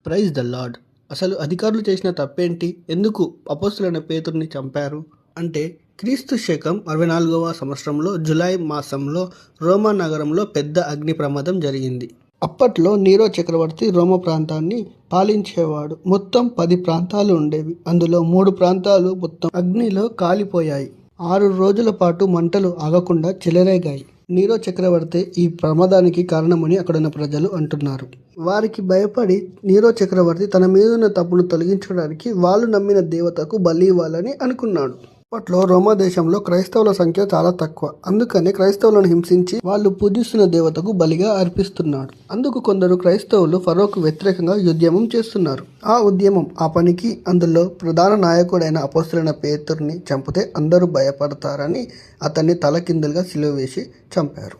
Praise the lord. అసలు అధికారులు చేసిన తప్పేంటి? ఎందుకు అపొస్తలుడైన పేతురుని చంపారు? అంటే క్రీస్తు శకం 64వ సంవత్సరంలో జులై మాసంలో రోమా నగరంలో పెద్ద అగ్ని ప్రమాదం జరిగింది. అప్పట్లో నీరో చక్రవర్తి రోమ ప్రాంతాన్ని పాలించేవాడు. మొత్తం 10 ప్రాంతాలు ఉండేవి. అందులో 3 ప్రాంతాలు మొత్తం అగ్నిలో కాలిపోయాయి. 6 రోజుల పాటు మంటలు ఆగకుండా చెలరేగాయి. నీరో చక్రవర్తి ఈ ప్రమాదానికి కారణమని అక్కడున్న ప్రజలు అంటున్నారు. వారికి భయపడి నీరో చక్రవర్తి తన మీదున్న తప్పును తొలగించడానికి వాళ్ళు నమ్మిన దేవతకు బలి ఇవ్వాలని అనుకున్నాడు. అప్పట్లో రోమా దేశంలో క్రైస్తవుల సంఖ్య చాలా తక్కువ. అందుకని క్రైస్తవులను హింసించి వాళ్ళు పూజిస్తున్న దేవతకు బలిగా అర్పిస్తున్నాడు. అందుకు కొందరు క్రైస్తవులు ఫరోకు వ్యతిరేకంగా ఉద్యమం చేస్తున్నారు. ఆ ఉద్యమం పనికి అందులో ప్రధాన నాయకుడైన అపొస్తలుడైన పేతురుని చంపితే అందరూ భయపడతారని అతన్ని తలకిందులుగా సిలువ వేసి చంపారు.